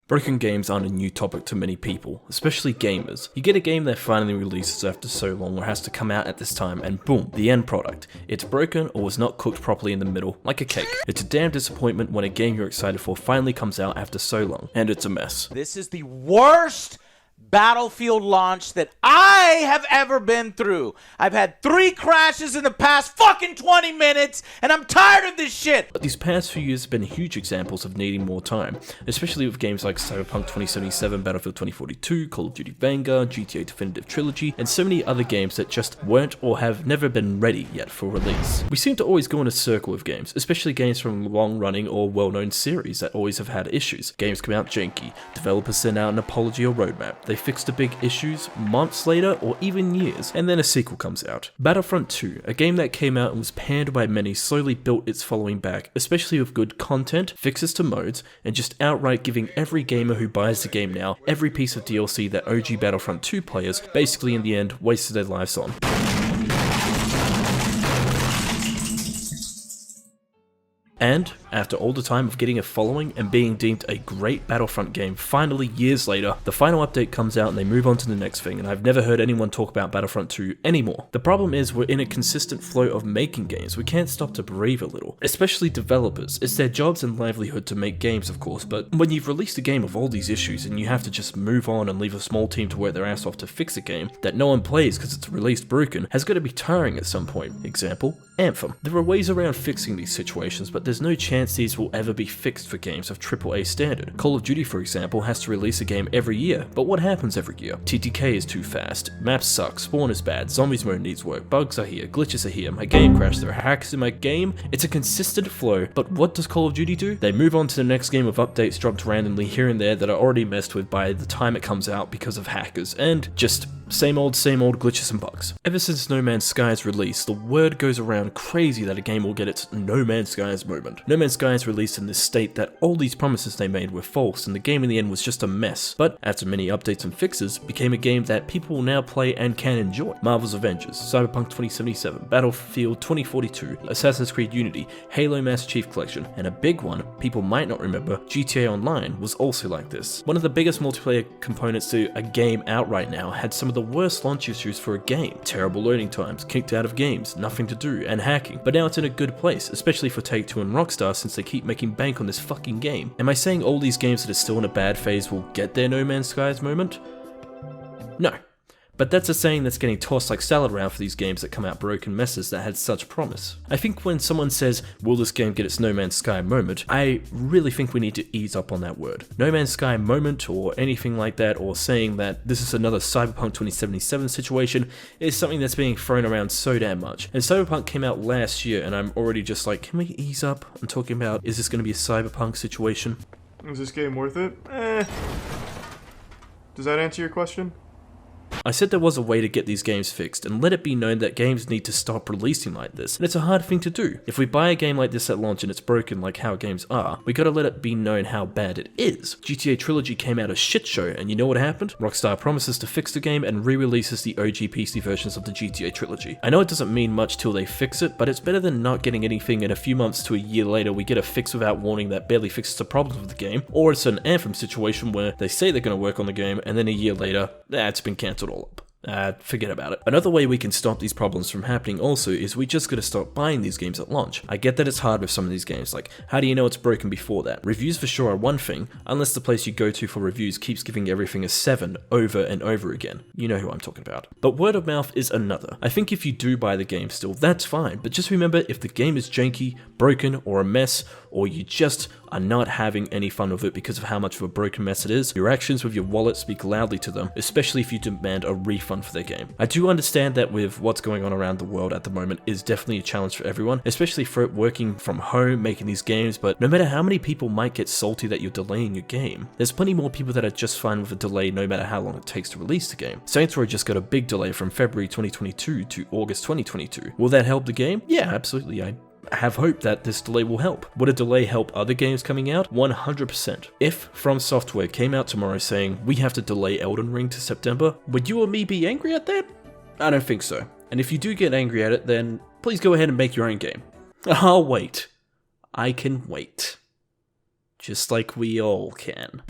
Broken games aren't a new topic to many people, especially gamers. You get a game that finally releases after so long or has to come out at this time and boom, the end product. It's broken or was not cooked properly in the middle, like a cake. It's a damn disappointment when a game you're excited for finally comes out after so long, and it's a mess. This is the worst Battlefield launch that I have ever been through. I've had 3 crashes in the past fucking 20 minutes, and I'm tired of this shit. But these past few years have been huge examples of needing more time, especially with games like Cyberpunk 2077, Battlefield 2042, Call of Duty Vanguard, GTA Definitive Trilogy, and so many other games that just weren't or have never been ready yet for release. We seem to always go in a circle with games, especially games from long-running or well-known series that always have had issues. Games come out janky, developers send out an apology or roadmap, they fix the big issues months later or even years, and then a sequel comes out. Battlefront 2, a game that came out and was panned by many, slowly built its following back, especially with good content, fixes to modes, and just outright giving every gamer who buys the game now every piece of DLC that OG Battlefront 2 players basically in the end wasted their lives on. And, after all the time of getting a following and being deemed a great Battlefront game, finally years later, the final update comes out and they move on to the next thing, and I've never heard anyone talk about Battlefront 2 anymore. The problem is we're in a consistent flow of making games, we can't stop to breathe a little. Especially developers, it's their jobs and livelihood to make games of course, but when you've released a game of all these issues and you have to just move on and leave a small team to work their ass off to fix a game that no one plays because it's released broken, has got to be tiring at some point. Example, Anthem. There are ways around fixing these situations, but there's no chance these will ever be fixed for games of AAA standard. Call of Duty, for example, has to release a game every year, but what happens every year? TTK is too fast, maps suck, spawn is bad, zombies mode needs work, bugs are here, glitches are here, my game crashed, there are hacks in my game. It's a consistent flow, but what does Call of Duty do? They move on to the next game with updates dropped randomly here and there that are already messed with by the time it comes out because of hackers, and just same old glitches and bugs. Ever since No Man's Sky's release, the word goes around crazy that a game will get its No Man's Sky's moment. No Man's Sky is released in this state that all these promises they made were false and the game in the end was just a mess, but after many updates and fixes, became a game that people will now play and can enjoy. Marvel's Avengers, Cyberpunk 2077, Battlefield 2042, Assassin's Creed Unity, Halo Master Chief Collection, and a big one people might not remember, GTA Online, was also like this. One of the biggest multiplayer components to a game out right now had some of the worst launch issues for a game. Terrible loading times, kicked out of games, nothing to do, and hacking. But now it's in a good place, especially for Take-Two and Rockstar since they keep making bank on this fucking game. Am I saying all these games that are still in a bad phase will get their No Man's Skies moment? No. But that's a saying that's getting tossed like salad around for these games that come out broken messes that had such promise. I think when someone says, will this game get its No Man's Sky moment, I really think we need to ease up on that word. No Man's Sky moment or anything like that, or saying that this is another Cyberpunk 2077 situation, is something that's being thrown around so damn much. And Cyberpunk came out last year and I'm already just like, can we ease up? I'm talking about, is this going to be a Cyberpunk situation? Is this game worth it? Does that answer your question? I said there was a way to get these games fixed and let it be known that games need to stop releasing like this, and it's a hard thing to do. If we buy a game like this at launch and it's broken like how games are, we gotta let it be known how bad it is. GTA Trilogy came out a shit show, and you know what happened? Rockstar promises to fix the game and re-releases the OG PC versions of the GTA Trilogy. I know it doesn't mean much till they fix it, but it's better than not getting anything and a few months to a year later we get a fix without warning that barely fixes the problems with the game, or it's an Anthem situation where they say they're gonna work on the game and then a year later, it's been cancelled all up. Forget about it. Another way we can stop these problems from happening also is we just gotta stop buying these games at launch. I get that it's hard with some of these games, like how do you know it's broken before that? Reviews for sure are one thing, unless the place you go to for reviews keeps giving everything a 7 over and over again. You know who I'm talking about. But word of mouth is another. I think if you do buy the game still, that's fine, but just remember if the game is janky, broken, or a mess, or you just are not having any fun with it because of how much of a broken mess it is, your actions with your wallet speak loudly to them, especially if you demand a refund for their game. I do understand that with what's going on around the world at the moment is definitely a challenge for everyone, especially for working from home, making these games, but no matter how many people might get salty that you're delaying your game, there's plenty more people that are just fine with a delay no matter how long it takes to release the game. Saints Row just got a big delay from February 2022 to August 2022. Will that help the game? Yeah, absolutely. I have hope that this delay will help. Would a delay help other games coming out? 100%. If From Software came out tomorrow saying, we have to delay Elden Ring to September, would you or me be angry at that? I don't think so. And if you do get angry at it, then please go ahead and make your own game. I'll wait. I can wait. Just like we all can.